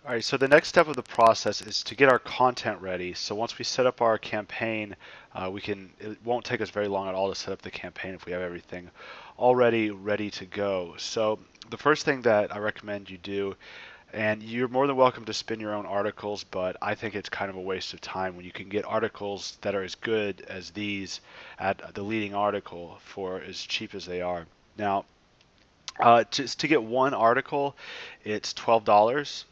All right, so the next step of the process is to get our content ready. So once we set up our campaign, it won't take us very long at all to set up the campaign if we have everything already ready to go. So the first thing that I recommend you do, and you're more than welcome to spin your own articles, but I think it's kind of a waste of time when you can get articles that are as good as these at the leading article for as cheap as they are. Now, just to get one article, it's $12.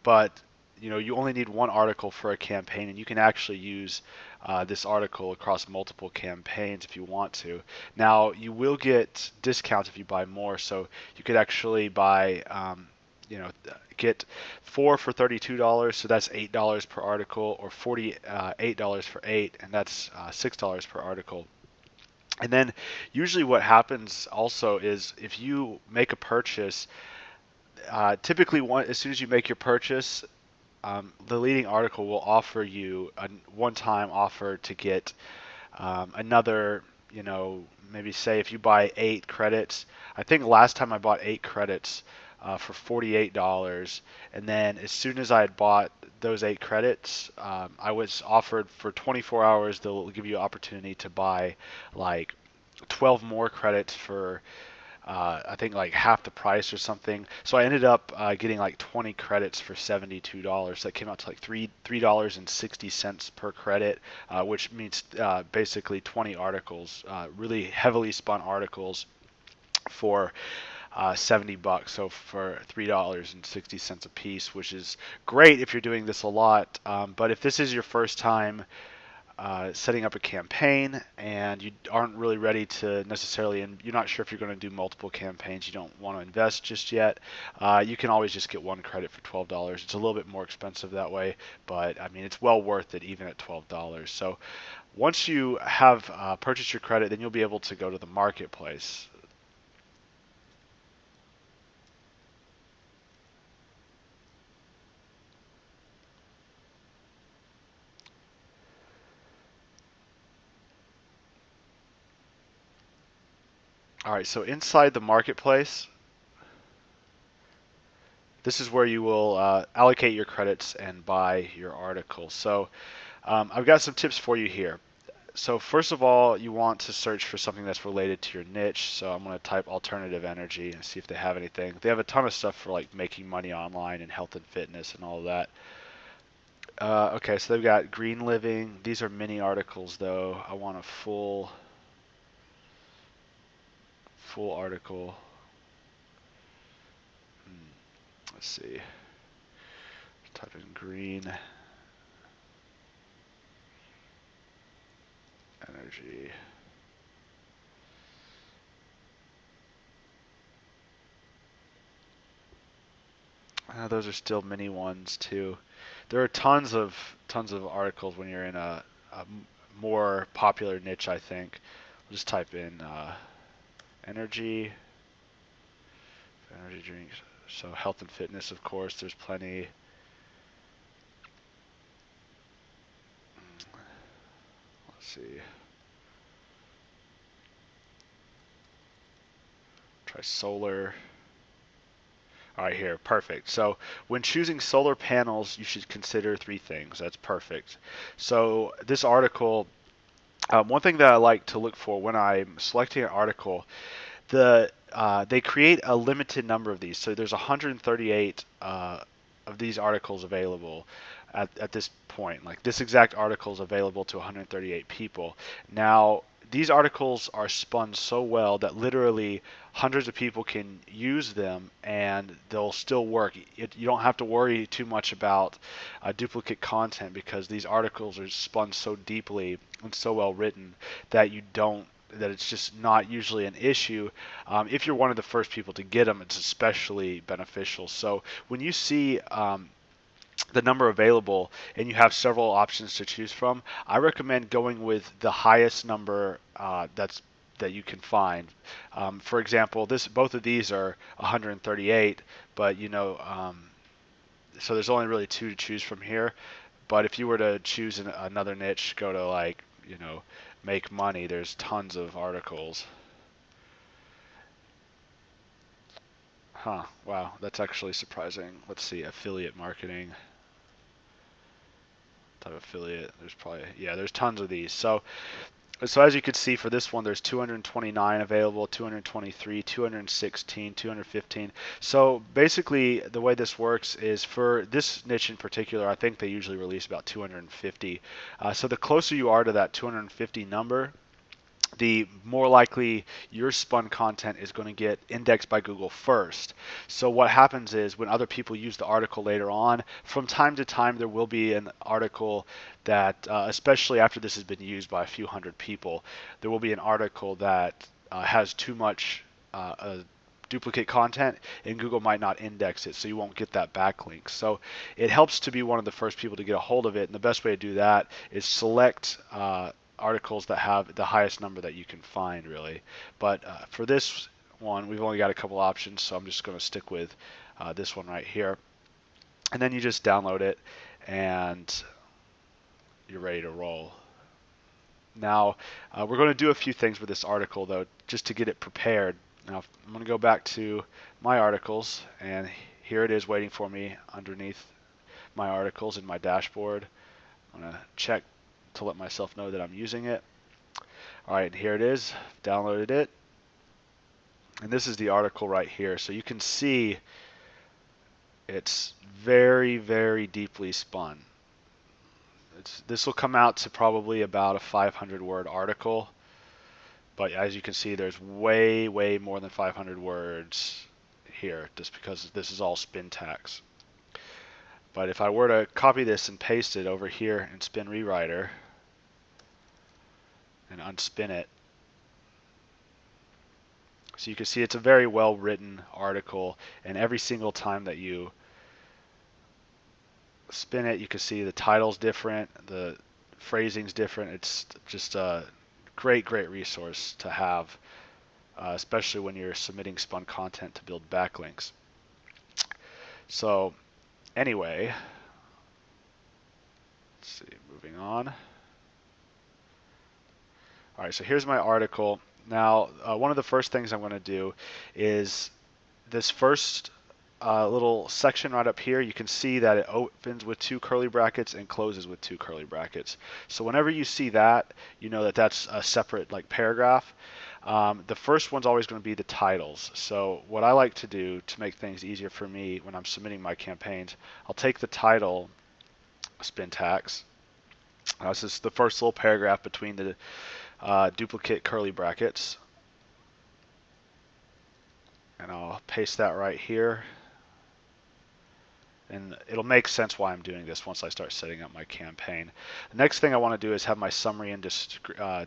But you only need one article for a campaign, and you can actually use this article across multiple campaigns if you want to. Now, you will get discounts if you buy more, so you could actually buy, get four for $32, so that's $8 per article, or $48 for eight, and that's $6 per article. And then usually what happens also is if you make a purchase, typically as soon as you make your purchase, the leading article will offer you a one-time offer to get another, maybe say if you buy 8 credits. I think last time I bought 8 credits for $48, and then as soon as I had bought those 8 credits, I was offered for 24 hours. They'll give you an opportunity to buy like 12 more credits for I think like half the price or something. So I ended up getting like 20 credits for $72. That came out to like $3.60 per credit, which means basically 20 articles, really heavily spun articles for $70. So for $3.60 a piece, which is great if you're doing this a lot. But if this is your first time setting up a campaign and you aren't really ready to necessarily, and you're not sure if you're going to do multiple campaigns, you don't want to invest just yet, you can always just get one credit for $12. It's a little bit more expensive that way, but I mean, it's well worth it even at $12. So once you have purchased your credit, then you'll be able to go to the marketplace. All right, so inside the marketplace, this is where you will allocate your credits and buy your article. So I've got some tips for you here. So first of all, you want to search for something that's related to your niche. So I'm going to type alternative energy and see if they have anything. They have a ton of stuff for like making money online and health and fitness and all of that. Okay, so they've got green living. These are mini articles though. I want a full article. Let's see. Type in green energy. Those are still mini ones too. There are tons of articles when you're in a more popular niche, I think. I'll just type in energy, energy drinks. So health and fitness, of course, there's plenty. Let's see. Try solar. All right, here, perfect. So when choosing solar panels, you should consider three things. That's perfect. So this article, one thing that I like to look for when I'm selecting an article, they create a limited number of these. So there's 138 of these articles available at this point. Like this exact article is available to 138 people. Now, these articles are spun so well that literally hundreds of people can use them and they'll still work. You don't have to worry too much about duplicate content because these articles are spun so deeply and so well written that it's just not usually an issue. If you're one of the first people to get them, it's especially beneficial. So when you see the number available and you have several options to choose from, I recommend going with the highest number that you can find. For example, both of these are 138, but so there's only really two to choose from here. But if you were to choose another niche, go to like make money. There's tons of articles. Huh, wow, that's actually surprising. Let's see, affiliate marketing. Type of affiliate. There's probably, yeah, there's tons of these. So as you can see for this one, there's 229 available, 223, 216, 215. So basically the way this works is for this niche in particular, I think they usually release about 250. So the closer you are to that 250 number, the more likely your spun content is going to get indexed by Google first. So what happens is when other people use the article later on, from time to time there will be an article that, especially after this has been used by a few hundred people, there will be an article that has too much duplicate content, and Google might not index it, so you won't get that backlink. So it helps to be one of the first people to get a hold of it, and the best way to do that is select articles that have the highest number that you can find, really. But for this one, we've only got a couple options, so I'm just going to stick with this one right here. And then you just download it, and you're ready to roll. Now, we're going to do a few things with this article, though, just to get it prepared. Now, I'm going to go back to my articles, and here it is waiting for me underneath my articles in my dashboard. I'm going to check to let myself know that I'm using it. All right, here it is. Downloaded it. And this is the article right here. So you can see it's very, very deeply spun. This will come out to probably about a 500 word article. But as you can see, there's way, way more than 500 words here, just because this is all Spintax. But if I were to copy this and paste it over here in Spin Rewriter and unspin it, so you can see it's a very well written article, and every single time that you spin it, you can see the title's different, the phrasing's different. It's just a great, great resource to have, especially when you're submitting spun content to build backlinks. So anyway, let's see, moving on. All right, so here's my article. Now, one of the first things I'm going to do is this first little section right up here. You can see that it opens with 2 curly brackets and closes with 2 curly brackets. So whenever you see that, you know that that's a separate like paragraph. The first one's always going to be the titles. So what I like to do to make things easier for me when I'm submitting my campaigns, I'll take the title, Spintax. This is the first little paragraph between the duplicate curly brackets, and I'll paste that right here, and it'll make sense why I'm doing this once I start setting up my campaign. The next thing I want to do is have my summary and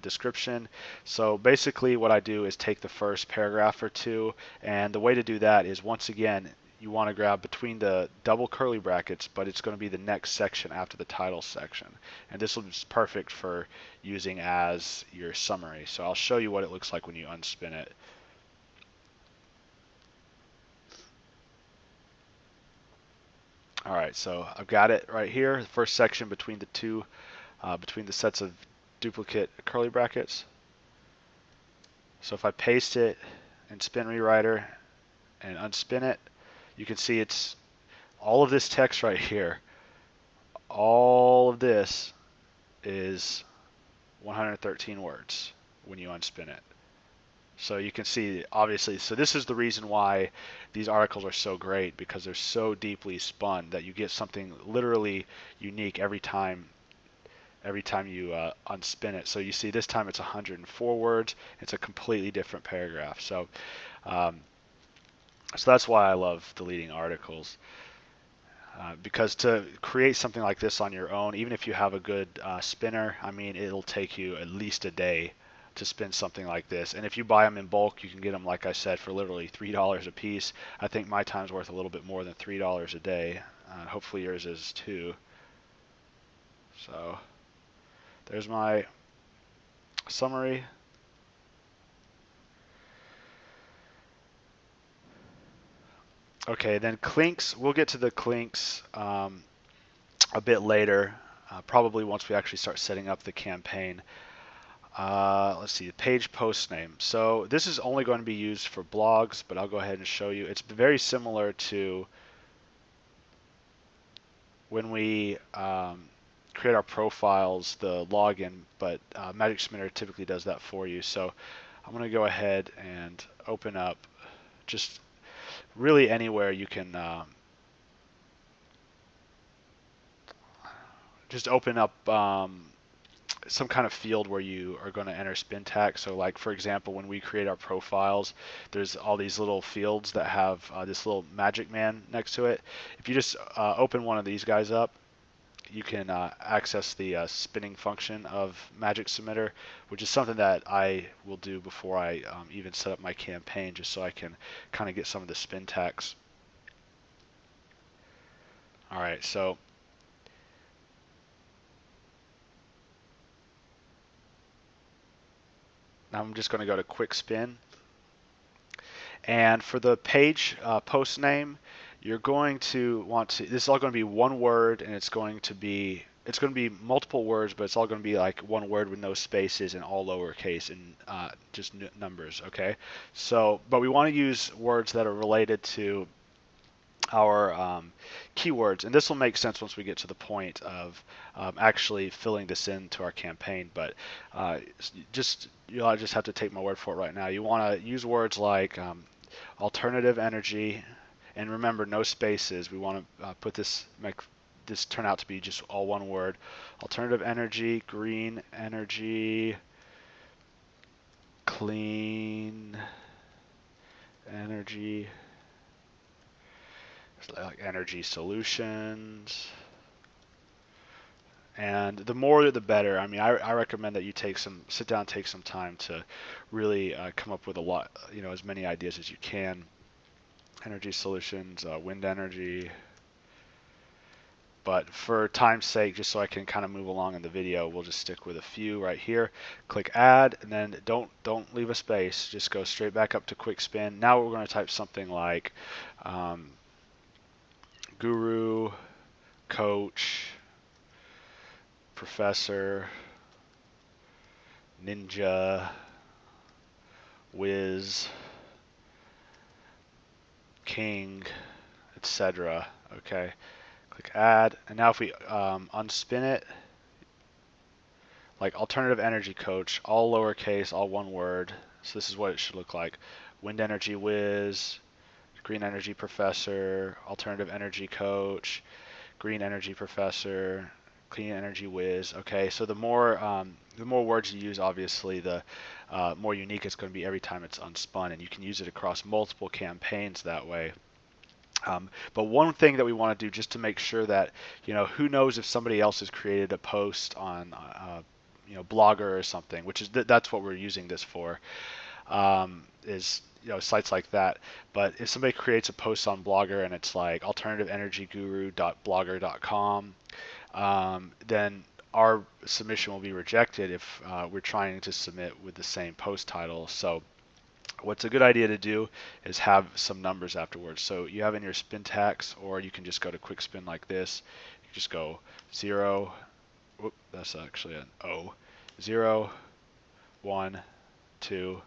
description. So basically what I do is take the first paragraph or two, and the way to do that is, once again, you want to grab between the double curly brackets, but it's going to be the next section after the title section. And this will be perfect for using as your summary. So I'll show you what it looks like when you unspin it. All right, so I've got it right here, the first section between the two, between the sets of duplicate curly brackets. So if I paste it in Spin Rewriter and unspin it, you can see it's all of this text right here. All of this is 113 words when you unspin it. So you can see, obviously, so this is the reason why these articles are so great, because they're so deeply spun that you get something literally unique every time you unspin it. So you see this time it's 104 words. It's a completely different paragraph. So so that's why I love deleting articles. Because to create something like this on your own, even if you have a good spinner, I mean, it'll take you at least a day to spin something like this. And if you buy them in bulk, you can get them, like I said, for literally $3 a piece. I think my time's worth a little bit more than $3 a day. Hopefully yours is too. So there's my summary. Okay, then clinks. We'll get to the clinks a bit later, probably once we actually start setting up the campaign. Let's see, page post name. So this is only going to be used for blogs, but I'll go ahead and show you. It's very similar to when we create our profiles, the login, but Magic Submitter typically does that for you. So I'm going to go ahead and open up just really anywhere you can just open up some kind of field where you are going to enter spin tax. So like for example, when we create our profiles, there's all these little fields that have this little magic man next to it. If you just open one of these guys up, you can access the spinning function of Magic Submitter, which is something that I will do before I even set up my campaign, just so I can kind of get some of the spin tax. All right, so now I'm just going to go to quick spin. And for the page post name, you're going to want to, this is all going to be one word, and it's going to be multiple words, but it's all going to be like one word with no spaces and all lowercase and just numbers, okay? So, but we want to use words that are related to our keywords, and this will make sense once we get to the point of actually filling this into our campaign. But you'll just have to take my word for it right now. You want to use words like alternative energy, and remember, no spaces. We want to make this turn out to be just all one word. Alternative energy, green energy, clean energy, like energy solutions. And the more the better. I mean, I recommend that you sit down, take some time to really come up with a lot, as many ideas as you can. Energy solutions, wind energy. But for time's sake, just so I can kind of move along in the video, we'll just stick with a few right here. Click add, and then don't leave a space. Just go straight back up to quick spin. Now we're going to type something like guru, coach, professor, ninja, whiz, king, etc. Okay, click add, and now if we unspin it, like alternative energy coach, all lowercase, all one word. So this is what it should look like: wind energy whiz, green energy professor, alternative energy coach, green energy professor, clean energy whiz. Okay, so the more words you use, obviously, the more unique it's going to be every time it's unspun, and you can use it across multiple campaigns that way. But one thing that we want to do, just to make sure that, who knows if somebody else has created a post on Blogger or something, which is that's what we're using this for, is sites like that. But if somebody creates a post on Blogger and it's like alternativeenergyguru.blogger.com, then our submission will be rejected if we're trying to submit with the same post title. So what's a good idea to do is have some numbers afterwards. So you have in your spin tax, or you can just go to quick spin like this. You just go 0, whoop, that's actually an O, 0, 1, 2,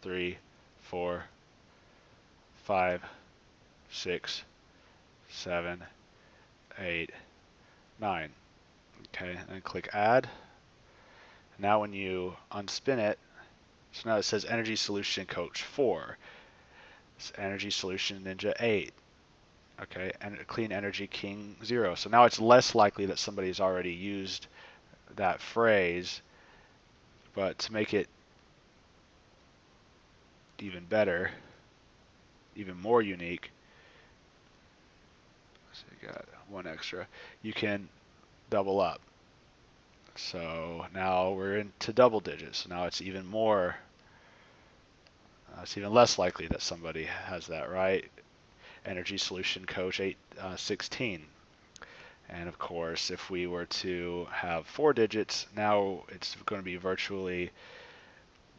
3, 4, 5, 6, 7, 8, 9. Okay, and click add. Now when you unspin it, so now it says Energy Solution Coach 4. It's Energy Solution Ninja 8. Okay, and Clean Energy King 0. So now it's less likely that somebody's already used that phrase, but to make it even better, even more unique, so you got one extra, you can double up. So now we're into double digits. So now it's even more, it's even less likely that somebody has that, right? Energy Solution Coach 816. And of course, if we were to have 4 digits, now it's going to be virtually,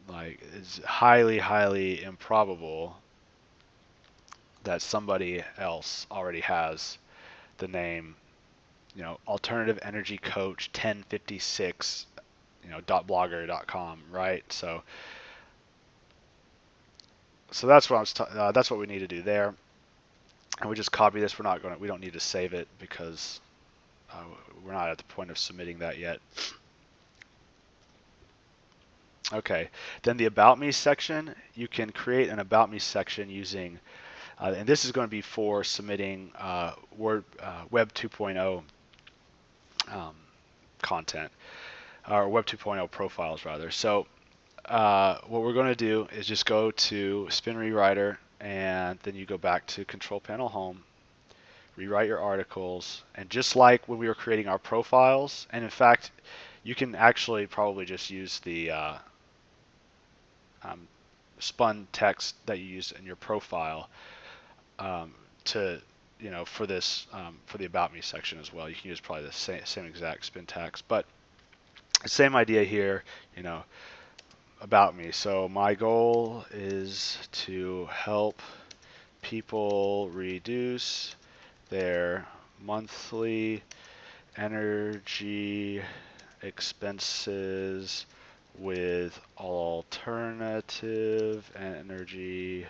like, it's highly, highly improbable that somebody else already has the name, Alternative Energy Coach 1056, .blogger.com, right? So that's that's what we need to do there, and we just copy this. We don't need to save it because we're not at the point of submitting that yet. Okay, then the About Me section, you can create an About Me section using, and this is going to be for submitting Web 2.0 content, or Web 2.0 profiles rather. So what we're going to do is just go to Spin Rewriter, and then you go back to Control Panel Home, rewrite your articles, and just like when we were creating our profiles, and in fact, you can actually probably just use the spun text that you use in your profile to for this for the About Me section as well. You can use probably the same exact spin text, but same idea here. About me. So my goal is to help people reduce their monthly energy expenses with alternative energy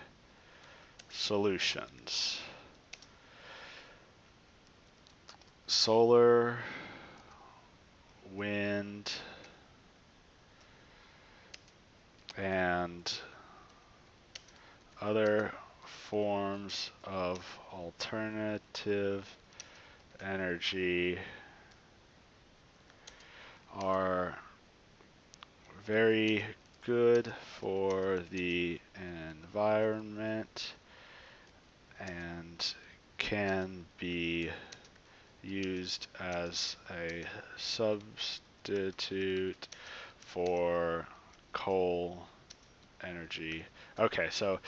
solutions. Solar, wind, and other forms of alternative energy are very good for the environment and can be used as a substitute for coal energy. Okay, so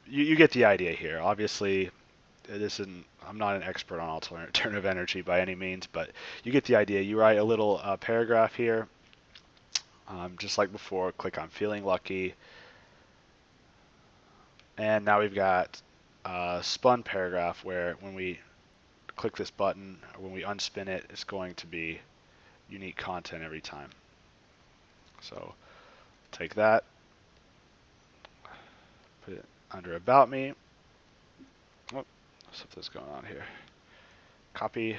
you get the idea here. Obviously, I'm not an expert on alternative energy by any means, but you get the idea. You write a little paragraph here, just like before. Click on Feeling Lucky, and now we've got a spun paragraph where when we click this button, or when we unspin it, it's going to be unique content every time. So take that, put it under About Me. Oh, something's going on here. Copy,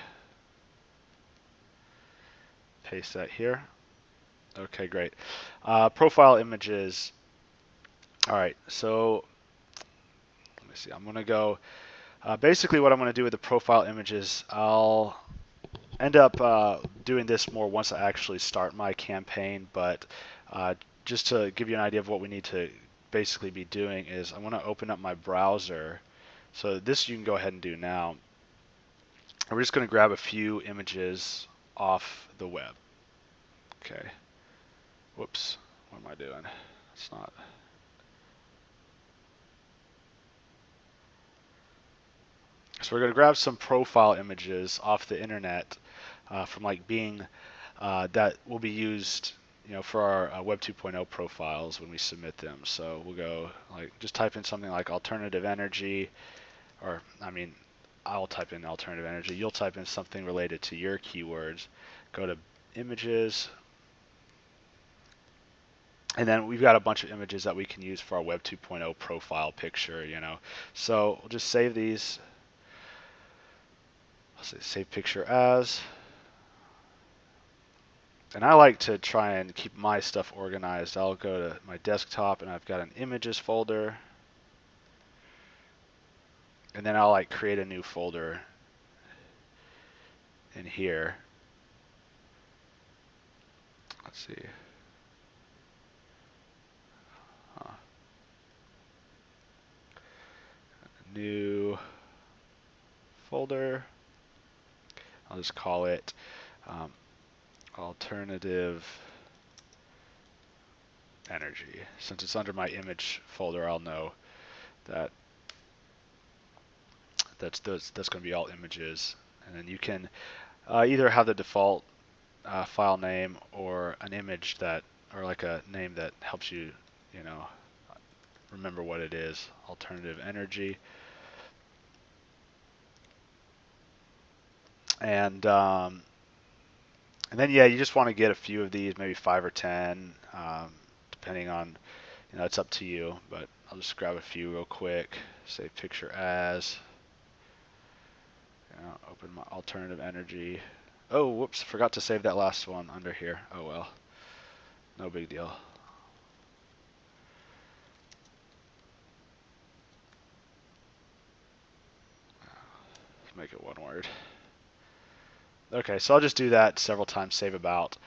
paste that here. Okay, great. Profile images. All right, so let me see. I'm going to go. Basically, what I'm going to do with the profile images, I'll end up doing this more once I actually start my campaign, but just to give you an idea of what we need to basically be doing is I'm going to open up my browser. So this you can go ahead and do now. And we're just going to grab a few images off the web. Okay. Whoops. What am I doing? It's not. So we're going to grab some profile images off the internet from like Bing that will be used for our Web 2.0 profiles when we submit them. So we'll go just type in something like alternative energy, or I'll type in alternative energy. You'll type in something related to your keywords. Go to images, and then we've got a bunch of images that we can use for our Web 2.0 profile picture. So we'll just save these. I'll say save picture as. And I like to try and keep my stuff organized. I'll go to my desktop and I've got an images folder. And then I'll create a new folder in here. Let's see. New folder. I'll just call it alternative energy. Since it's under my image folder, I'll know that that's going to be all images. And then you can either have the default file name or an image or like a name that helps you, remember what it is. Alternative energy. And And then yeah, you just want to get a few of these, maybe 5 or 10, depending on, it's up to you. But I'll just grab a few real quick. Save picture as. Open my alternative energy. Oh, whoops, forgot to save that last one under here. Oh well, no big deal. Let's make it one word. Okay, so I'll just do that several times, save about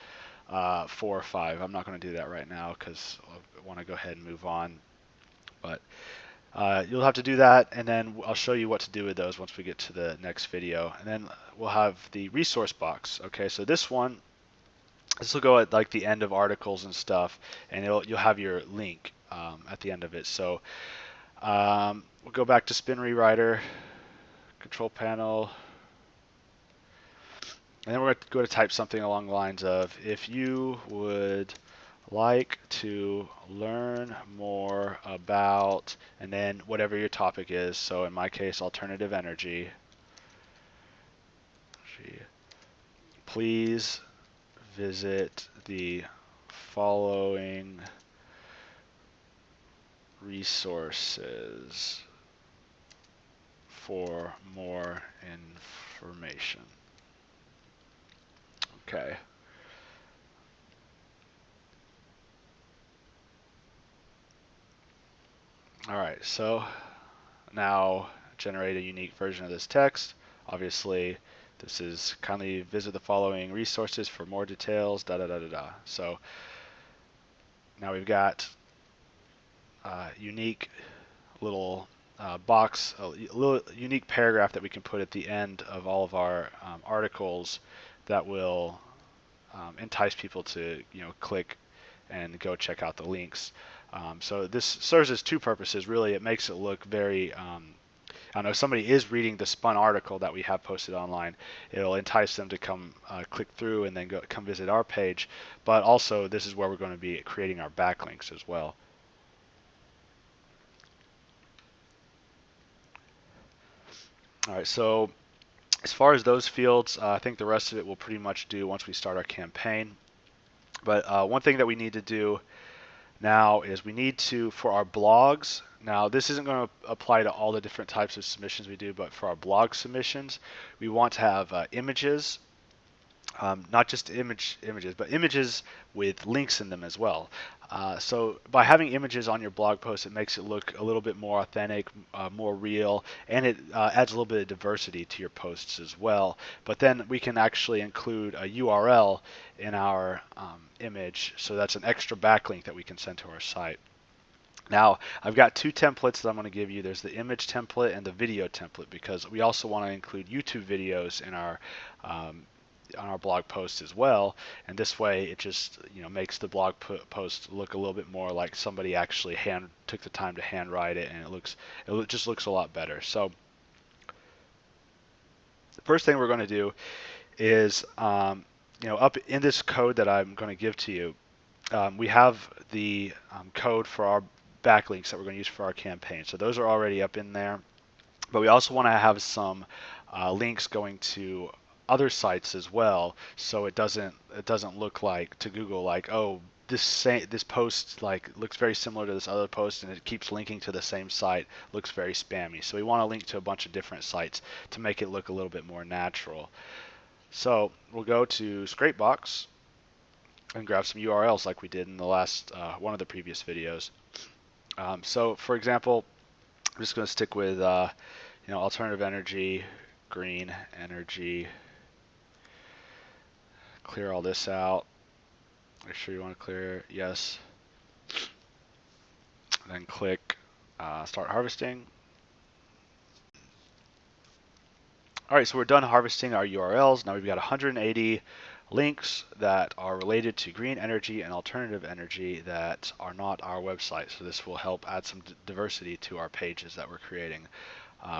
4 or 5. I'm not going to do that right now because I want to go ahead and move on. But you'll have to do that, and then I'll show you what to do with those once we get to the next video. And then we'll have the resource box. Okay, so this will go at like the end of articles and stuff, and you'll have your link at the end of it. So we'll go back to Spin Rewriter, Control Panel, and then we're going to type something along the lines of, if you would like to learn more about, and then whatever your topic is. So in my case, alternative energy. Please visit the following resources for more information. Okay. All right, so now generate a unique version of this text. Obviously, this is kindly visit the following resources for more details, da da da da da. So now we've got a unique little box, a little unique paragraph that we can put at the end of all of our articles that will entice people to click and go check out the links. So this serves as two purposes. Really, it makes it look very I know if somebody is reading the spun article that we have posted online, it'll entice them to come click through and then come visit our page. But also, this is where we're going to be creating our backlinks as well. All right, so as far as those fields, I think the rest of it we'll pretty much do once we start our campaign. But one thing that we need to do now is we need to, for our blogs, now this isn't going to apply to all the different types of submissions we do, but for our blog submissions, we want to have images, not just images, but images with links in them as well. So by having images on your blog post, it makes it look a little bit more authentic, more real, and it adds a little bit of diversity to your posts as well. But then we can actually include a URL in our image, so that's an extra backlink that we can send to our site. Now, I've got two templates that I'm going to give you. There's the image template and the video template, because we also want to include YouTube videos in our on our blog post as well, and this way it just makes the blog post look a little bit more like somebody actually took the time to handwrite it, and it just looks a lot better. So the first thing we're going to do is up in this code that I'm going to give to you, we have the code for our backlinks that we're going to use for our campaign. So those are already up in there, but we also want to have some links going to other sites as well, so it doesn't look like to Google like, oh, this post looks very similar to this other post and it keeps linking to the same site, looks very spammy. So we want to link to a bunch of different sites to make it look a little bit more natural. So we'll go to Scrapebox and grab some URLs like we did in the last one of the previous videos. So for example, I'm just going to stick with alternative energy, green energy. Clear all this out. Make sure you want to clear, yes. Then click start harvesting. All right, so we're done harvesting our URLs. Now we've got 180 links that are related to green energy and alternative energy that are not our website. So this will help add some diversity to our pages that we're creating.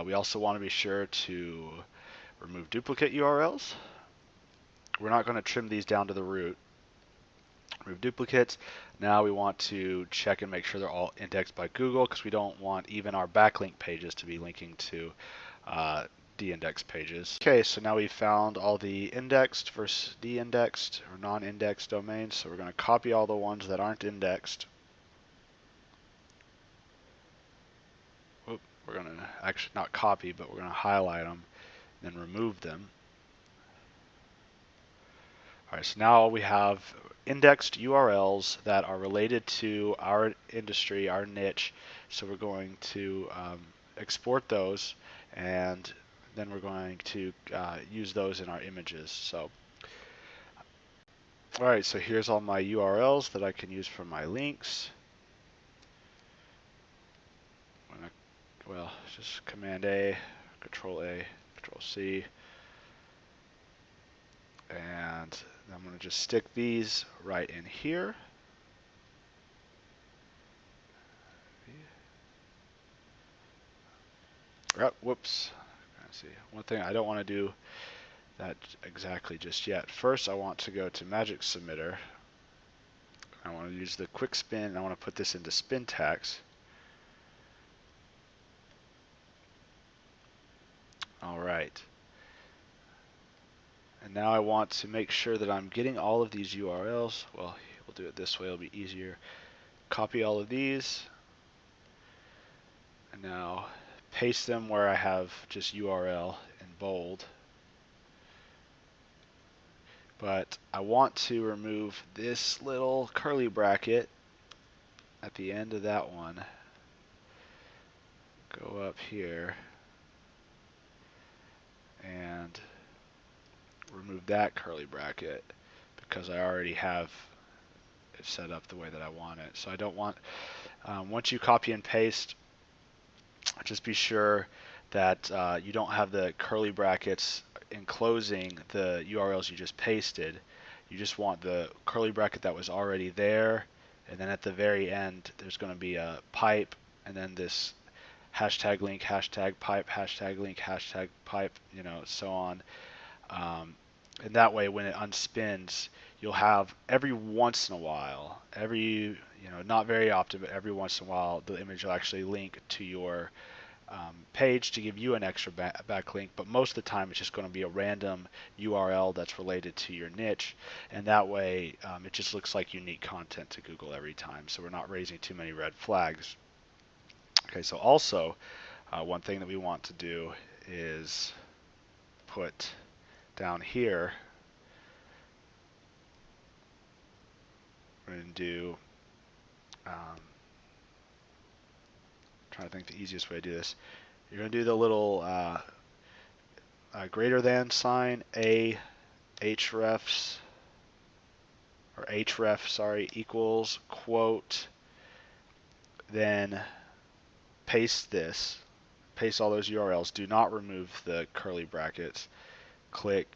We also want to be sure to remove duplicate URLs. We're not going to trim these down to the root. Remove duplicates. Now we want to check and make sure they're all indexed by Google, because we don't want even our backlink pages to be linking to de-indexed pages. Okay, so now we found all the indexed versus de-indexed or non-indexed domains. So we're going to copy all the ones that aren't indexed. Whoop, we're going to actually not copy, but we're going to highlight them, then remove them. All right, so now we have indexed URLs that are related to our industry, our niche. So we're going to export those, and then we're going to use those in our images. So, all right, so here's all my URLs that I can use for my links. Well, just Command A, Control C, and I'm going to just stick these right in here. Oh, whoops. Let's see. One thing I don't want to do that exactly just yet. First, I want to go to Magic Submitter. I want to use the quick spin, and I want to put this into Spintax. All right. And now I want to make sure that I'm getting all of these URLs. Well, we'll do it this way. It'll be easier. Copy all of these. And now paste them where I have just URL in bold. But I want to remove this little curly bracket at the end of that one. Go up here and remove that curly bracket because I already have it set up the way that I want it. So I don't want, once you copy and paste, just be sure that you don't have the curly brackets enclosing the URLs you just pasted. You just want the curly bracket that was already there, and then at the very end there's going to be a pipe, and then this hashtag link, hashtag pipe, hashtag link, hashtag pipe, so on. And that way when it unspins, you'll have every once in a while, not very often, but every once in a while, the image will actually link to your page to give you an extra backlink, but most of the time it's just going to be a random URL that's related to your niche, and that way it just looks like unique content to Google every time, so we're not raising too many red flags. Okay, so also one thing that we want to do is put down here, we're going to do, trying to think the easiest way to do this. You're going to do the little greater than sign, hrefs, or href, sorry, equals, quote, then paste this, paste all those URLs, do not remove the curly brackets, click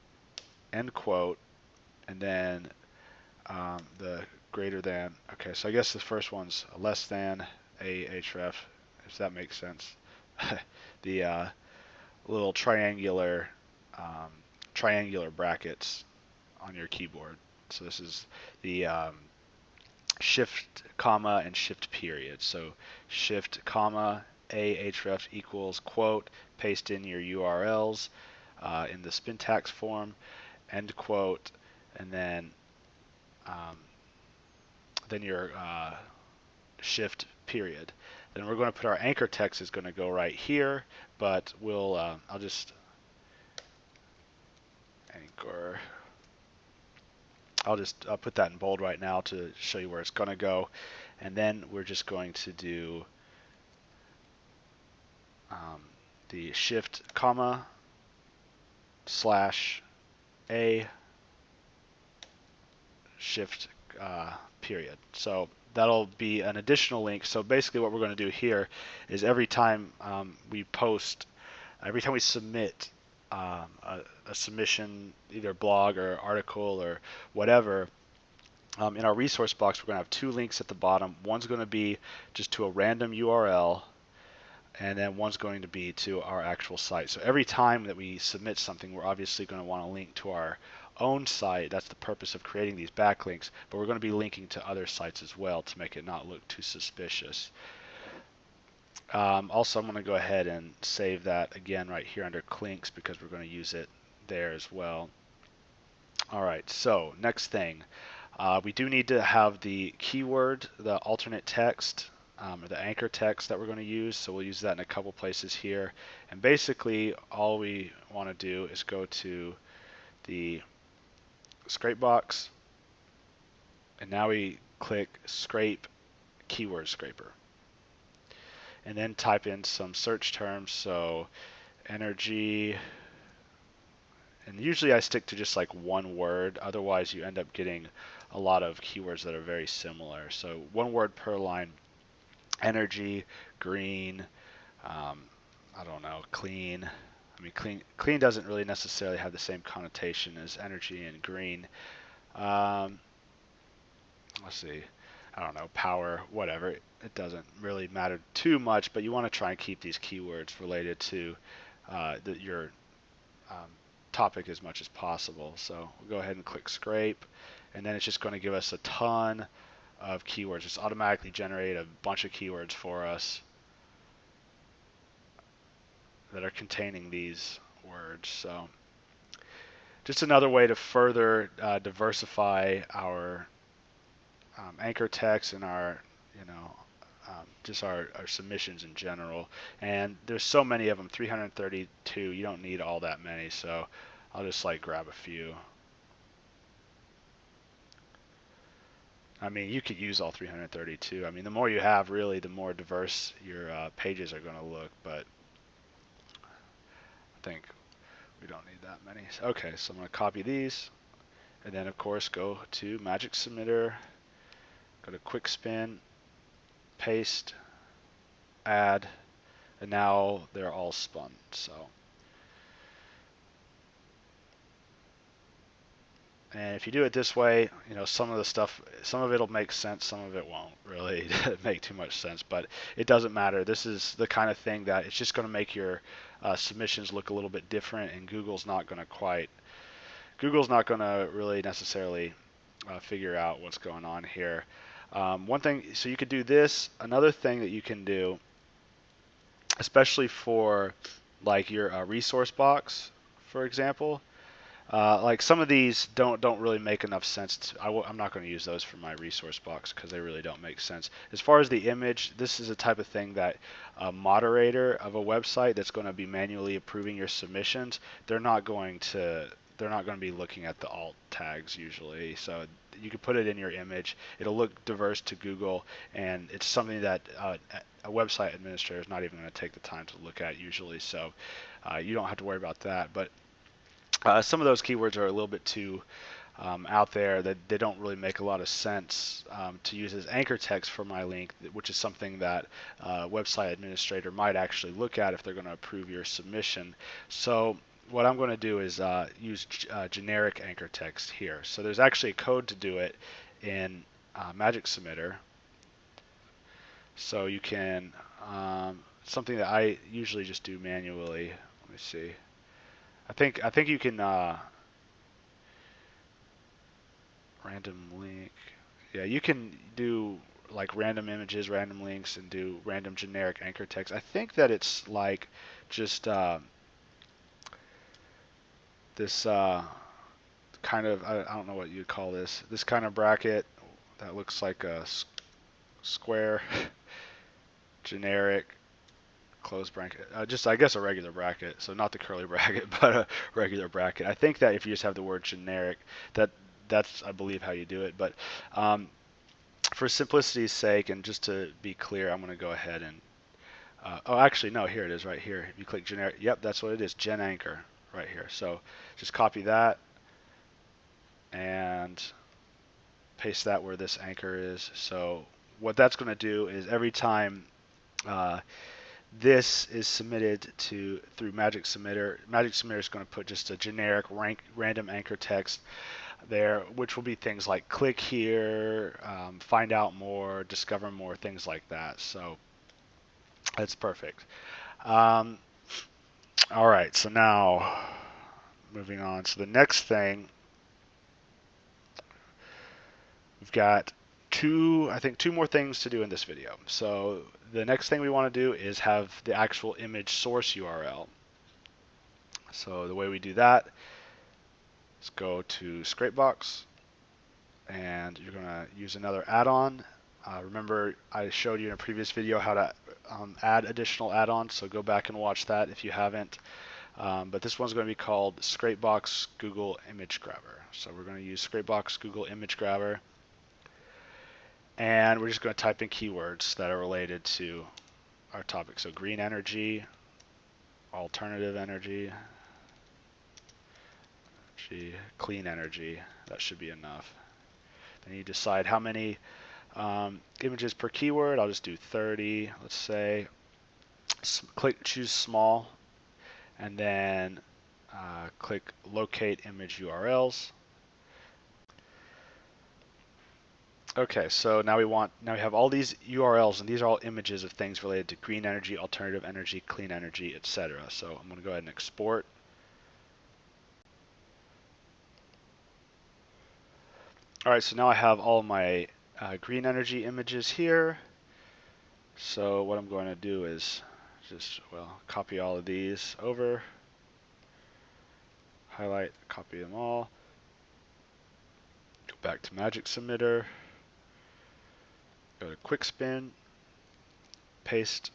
end quote, and then the greater than, okay, so I guess the first one's less than href, if that makes sense. The little triangular brackets on your keyboard. So this is the shift comma and shift period. So shift comma ahref equals quote, paste in your URLs in the Spintax form, end quote, and then your shift period. Then we're going to put our anchor text is going to go right here, but we'll I'll just anchor. I'll put that in bold right now to show you where it's going to go, and then we're just going to do the shift comma slash a shift period. So that'll be an additional link. So basically what we're going to do here is every time we post, every time we submit a submission, either blog or article or whatever, in our resource box, we're going to have two links at the bottom. One's going to be just to a random URL, and then one's going to be to our actual site. So every time that we submit something, we're obviously going to want to link to our own site. That's the purpose of creating these backlinks, but we're going to be linking to other sites as well to make it not look too suspicious. Also, I'm going to go ahead and save that again right here under Clinks because we're going to use it there as well. All right, so next thing, we do need to have the keyword, the alternate text, or the anchor text that we're going to use. So we'll use that in a couple places here. And basically, all we want to do is go to the scrape box, and now we click Scrape Keyword Scraper. And then type in some search terms, so energy, and usually I stick to just like one word, otherwise you end up getting a lot of keywords that are very similar. So one word per line: energy, green, um, I don't know, clean. I mean, clean doesn't really necessarily have the same connotation as energy and green. Um, let's see, I don't know, power, whatever. It doesn't really matter too much, but you want to try and keep these keywords related to your um, topic as much as possible. So we'll go ahead and click scrape, and then it's just going to give us a ton of keywords. It's automatically generate a bunch of keywords for us that are containing these words. So just another way to further diversify our anchor text and our, you know, just our submissions in general. And there's so many of them, 332. You don't need all that many, so I'll just like grab a few. I mean, you could use all 332. I mean, the more you have, really, the more diverse your pages are going to look. But I think we don't need that many. Okay, so I'm going to copy these, and then of course go to Magic Submitter, go to Quick Spin, paste, add, and now they're all spun. So, and if you do it this way, you know, some of the stuff, some of it'll make sense, some of it won't really make too much sense, but it doesn't matter. This is the kind of thing that it's just going to make your submissions look a little bit different, and Google's not going to really necessarily figure out what's going on here. One thing, so you could do this. Another thing that you can do, especially for like your resource box, for example, like some of these don't really make enough sense. I'm not going to use those for my resource box because they really don't make sense. As far as the image, this is a type of thing that a moderator of a website that's going to be manually approving your submissions, they're not going to be looking at the alt tags usually. So you can put it in your image. It'll look diverse to Google, and it's something that a website administrator is not even going to take the time to look at usually. So you don't have to worry about that. But some of those keywords are a little bit too out there, that they don't really make a lot of sense to use as anchor text for my link, which is something that a website administrator might actually look at if they're going to approve your submission. So what I'm going to do is use generic anchor text here. So there's actually a code to do it in Magic Submitter. So you can, something that I usually just do manually. Let me see. I think you can random link. Yeah, you can do like random images, random links, and do random generic anchor text. I think that it's like just this kind of, I don't know what you'd call this. This kind of bracket that looks like a square, generic, close bracket. Just I guess a regular bracket. So not the curly bracket, but a regular bracket. I think that if you just have the word generic, that's I believe how you do it. But for simplicity's sake, and just to be clear, I'm going to go ahead and oh, actually no, here it is right here. If you click generic, yep, that's what it is, gen anchor right here. So just copy that and paste that where this anchor is. So what that's going to do is every time this is submitted through Magic Submitter, Magic Submitter is going to put just a generic random anchor text there, which will be things like click here, find out more, discover more, things like that. So that's perfect. All right, so now moving on. So the next thing we've got I think two more things to do in this video. So the next thing we want to do is have the actual image source URL. So the way we do that is go to Scrapebox, and you're going to use another add-on. Remember, I showed you in a previous video how to add additional add-ons, so go back and watch that if you haven't. But this one's going to be called Scrapebox Google Image Grabber. So we're going to use Scrapebox Google Image Grabber, and we're just going to type in keywords that are related to our topic. So green energy, alternative energy, clean energy. That should be enough. Then you decide how many images per keyword. I'll just do 30, let's say. Choose small, and then click locate image URLs. Okay, so now we have all these URLs, and these are all images of things related to green energy, alternative energy, clean energy, etc. So I'm going to go ahead and export. All right, so now I have all my green energy images here. So what I'm going to do is just, copy all of these over, highlight, copy them all, go back to Magic Submitter, go to Quick Spin, paste,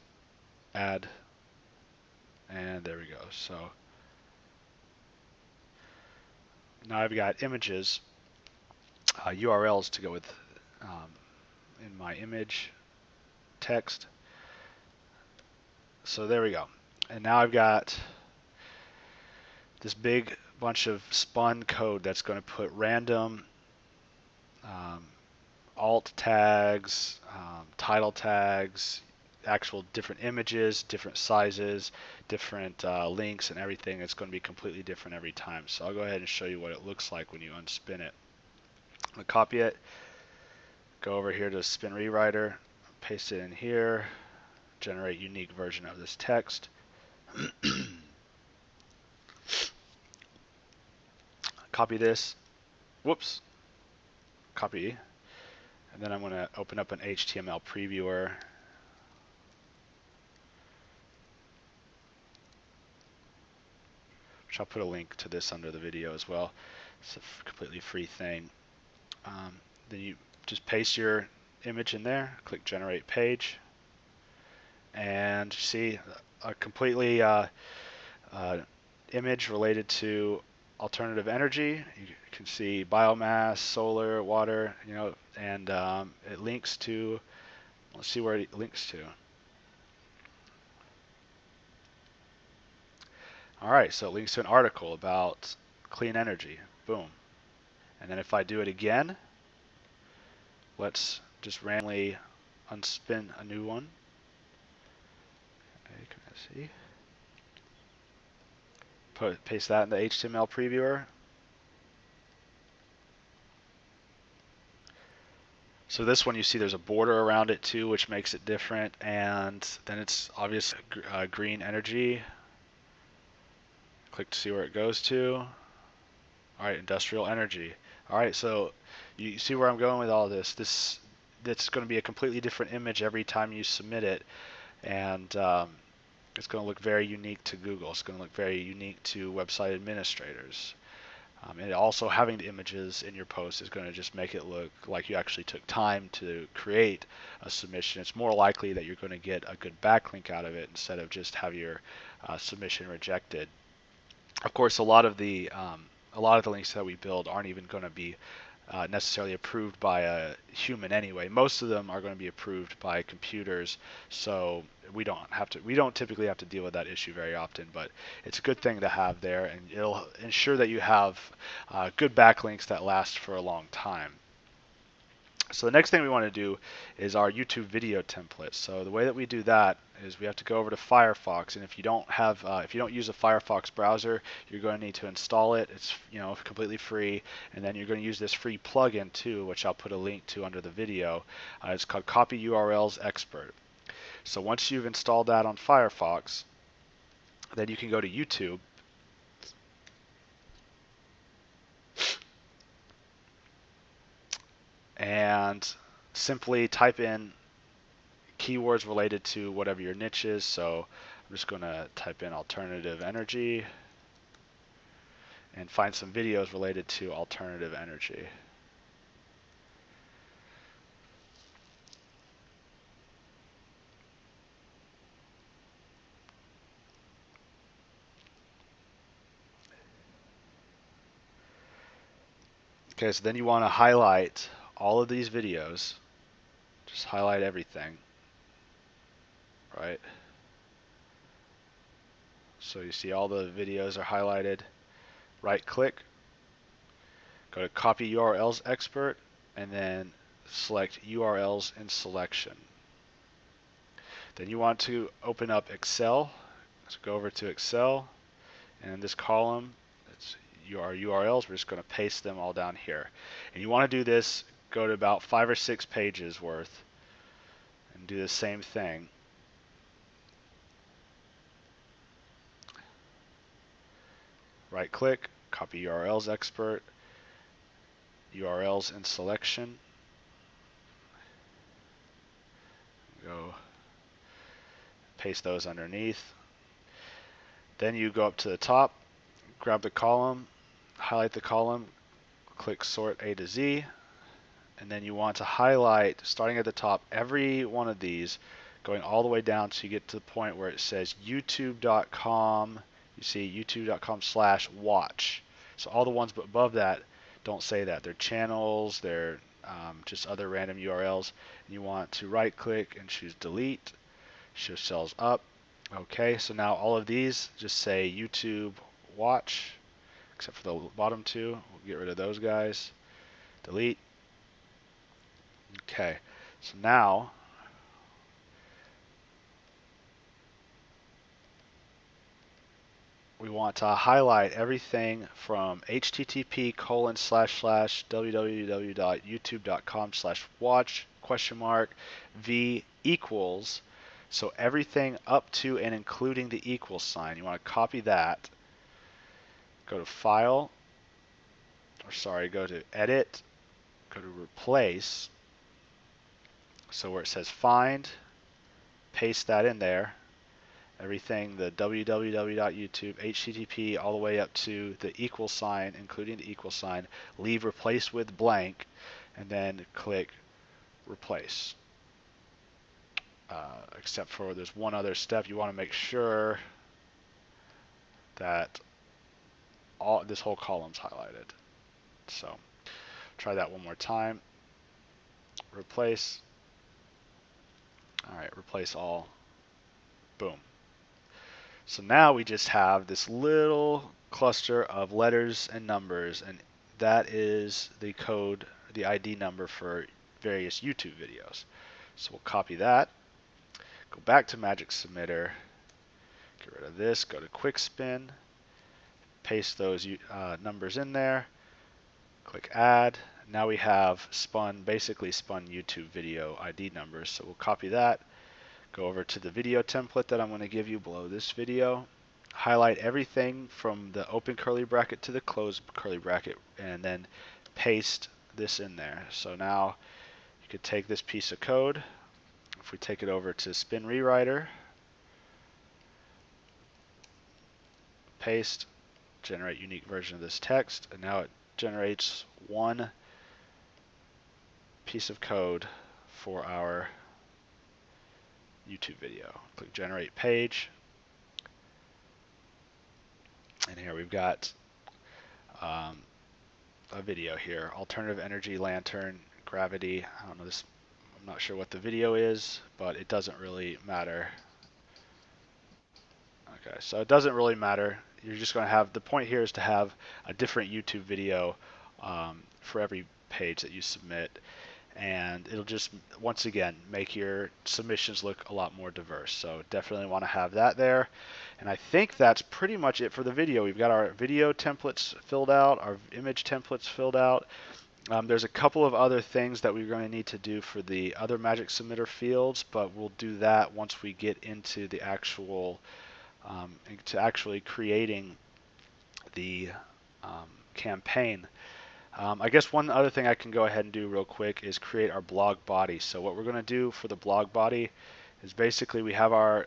add, and there we go. So now I've got images, URLs to go with in my image text. So there we go. And now I've got this big bunch of spun code that's going to put random alt tags, title tags, actual different images, different sizes, different links, and everything. It's going to be completely different every time. So I'll go ahead and show you what it looks like when you unspin it. I'm going to copy it, go over here to Spin Rewriter, paste it in here, generate unique version of this text. Copy this, whoops, copy, and then I'm going to open up an HTML previewer. Which I'll put a link to this under the video as well. It's a completely free thing. Then you just paste your image in there, click generate page, and see a completely image related to alternative energy. You can see biomass, solar, water, and it links to, let's see where it links to. All right, so it links to an article about clean energy. Boom. And then if I do it again, let's just randomly unspin a new one. Okay, can I see? Paste that in the HTML previewer. So this one, you see there's a border around it too, which makes it different. And then it's obviously green energy. Click to see where it goes to. All right, industrial energy. All right, so you see where I'm going with all this. That's going to be a completely different image every time you submit it, and it's going to look very unique to Google. It's going to look very unique to website administrators. And also having the images in your post is going to just make it look like you actually took time to create a submission. It's more likely that you're going to get a good backlink out of it instead of just have your submission rejected. Of course, a lot of the links that we build aren't even going to be necessarily approved by a human anyway. Most of them are going to be approved by computers, so we don't typically have to deal with that issue very often, but it's a good thing to have there, and it'll ensure that you have good backlinks that last for a long time. So the next thing we want to do is our YouTube video template. So the way that we do that is we have to go over to Firefox, and if you don't use a Firefox browser, you're going to need to install it. It's completely free, and then you're going to use this free plugin too, which I'll put a link to under the video. It's called Copy URLs Expert. So once you've installed that on Firefox, then you can go to YouTube. And simply type in keywords related to whatever your niche is. So I'm just going to type in alternative energy and find some videos related to alternative energy. Okay, so then you want to highlight all of these videos. Just highlight everything, right? So you see all the videos are highlighted. Right click, go to copy URLs expert, and then select URLs in selection. Then you want to open up Excel. So go over to Excel, and in this column, it's our URLs. We're just going to paste them all down here. And you want to do this, go to about 5 or 6 pages worth, and do the same thing. Right click, copy URLs expert, URLs in selection. Go paste those underneath. Then you go up to the top, grab the column, highlight the column, click sort A to Z, and then you want to highlight, starting at the top, every one of these, going all the way down so you get to the point where it says youtube.com. You see youtube.com/watch. So all the ones above that don't say that. They're channels, they're just other random URLs. And you want to right click and choose delete, show cells up. Okay, so now all of these just say YouTube watch, except for the bottom two. We'll get rid of those guys. Delete. Okay, so now we want to highlight everything from http://www.youtube.com/watch V equals. So everything up to and including the equal sign. You want to copy that. Go to File, go to Edit, go to Replace. So where it says Find, paste that in there. Everything, the www.youtube, http, all the way up to the equal sign, including the equal sign, leave replace with blank, and then click replace. Except for there's one other step. You want to make sure that this whole column's highlighted. So try that one more time. Replace. All right, replace all. Boom. So now we just have this little cluster of letters and numbers, and that is the code, the ID number for various YouTube videos. So we'll copy that, go back to Magic Submitter, get rid of this, go to Quick Spin, paste those numbers in there, click Add. Now we have basically spun YouTube video ID numbers. So we'll copy that, go over to the video template that I'm going to give you below this video, highlight everything from the open curly bracket to the closed curly bracket, and then paste this in there. So now you could take this piece of code. If we take it over to Spin Rewriter, paste, generate unique version of this text, and now it generates one piece of code for our YouTube video. Click Generate Page, and here we've got a video here. Alternative energy lantern, gravity. I don't know this. I'm not sure what the video is, but it doesn't really matter. Okay, so it doesn't really matter. You're just going to have, the point here is to have a different YouTube video for every page that you submit, and it'll just, once again, make your submissions look a lot more diverse. So definitely want to have that there. And I think that's pretty much it for the video. We've got our video templates filled out, our image templates filled out. There's a couple of other things that we're going to need to do for the other Magic Submitter fields, but we'll do that once we get into the actual to actually creating the campaign. I guess one other thing I can go ahead and do real quick is create our blog body. So what we're going to do for the blog body is basically we have our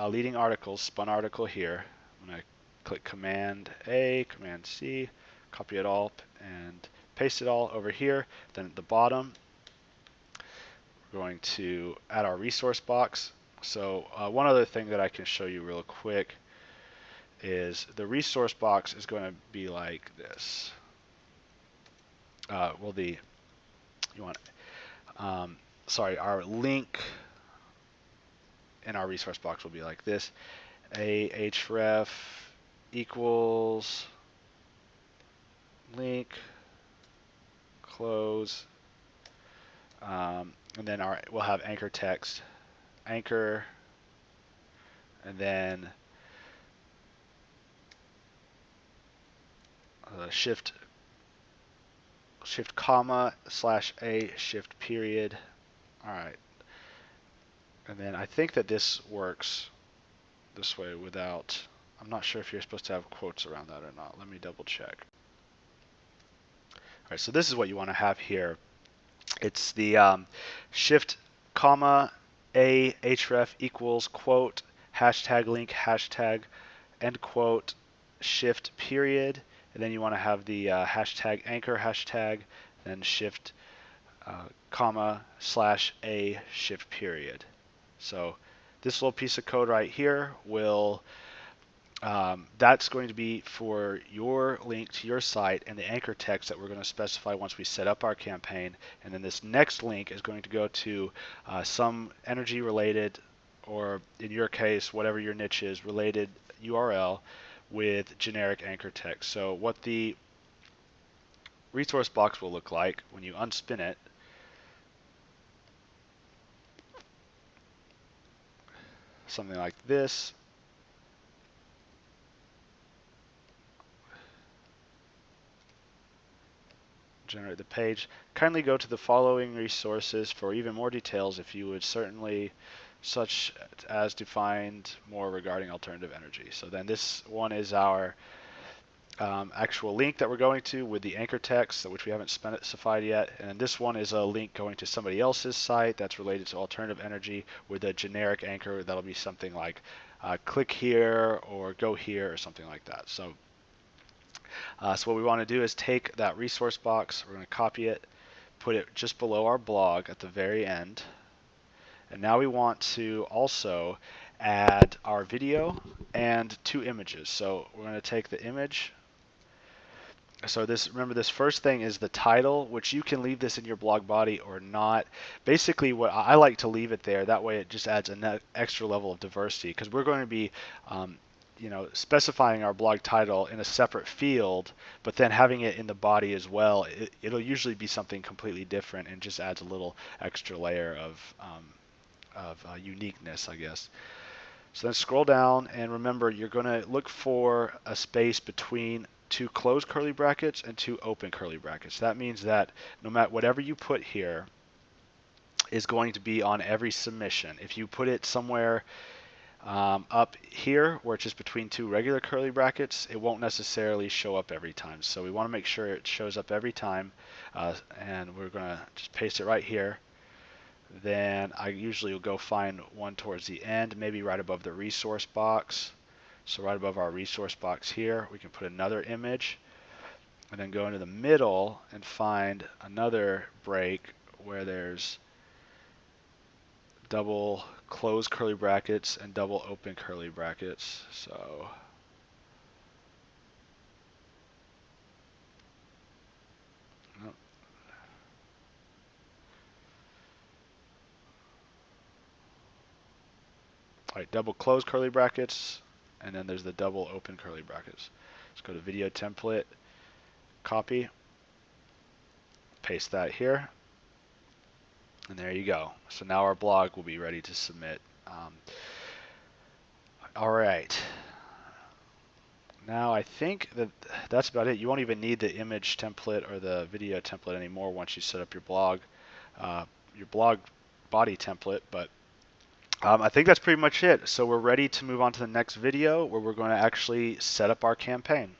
leading articles, spun article here. I'm going to click Command A, Command C, copy it all, and paste it all over here. Then at the bottom, we're going to add our resource box. So one other thing that I can show you real quick is the resource box is going to be like this. Well, our link in our resource box will be like this: ahref equals link close, and then we'll have anchor text, anchor, and then shift comma /a shift period. All right, and then I think that this works this way without. I'm not sure if you're supposed to have quotes around that or not. Let me double check. All right, so this is what you want to have here. It's the shift comma a href equals quote hashtag link hashtag end quote shift period, and then you want to have the hashtag anchor hashtag, then shift comma /a shift period. So this little piece of code right here will that's going to be for your link to your site and the anchor text that we're going to specify once we set up our campaign. And then this next link is going to go to some energy related, or in your case, whatever your niche is, related URL with generic anchor text. So what the resource box will look like when you unspin it, something like this. Generate the page. Kindly go to the following resources for even more details if you would, certainly such as to find more regarding alternative energy. So then this one is our actual link that we're going to with the anchor text, which we haven't specified yet. And this one is a link going to somebody else's site that's related to alternative energy with a generic anchor that'll be something like click here or go here or something like that. So what we want to do is take that resource box, we're going to copy it, put it just below our blog at the very end. And now we want to also add our video and 2 images. So we're going to take the image. So remember this first thing is the title, which you can leave this in your blog body or not. Basically, what I like to leave it there. That way it just adds an extra level of diversity, because we're going to be specifying our blog title in a separate field, but then having it in the body as well. It'll usually be something completely different and just adds a little extra layer of uniqueness, I guess. So then scroll down, and remember you're going to look for a space between 2 closed curly brackets and 2 open curly brackets. That means that no matter whatever you put here is going to be on every submission. If you put it somewhere up here where it's just between 2 regular curly brackets, it won't necessarily show up every time. So we want to make sure it shows up every time, and we're going to just paste it right here. Then I usually will go find one towards the end, maybe right above the resource box. So right above our resource box here, we can put another image, and then go into the middle and find another break where there's double close curly brackets and double open curly brackets. So all right, double close curly brackets, and then there's the double open curly brackets. Let's go to video template, copy, paste that here, and there you go. So now our blog will be ready to submit. All right. Now I think that's about it. You won't even need the image template or the video template anymore once you set up your blog body template. But I think that's pretty much it. So we're ready to move on to the next video where we're going to actually set up our campaign.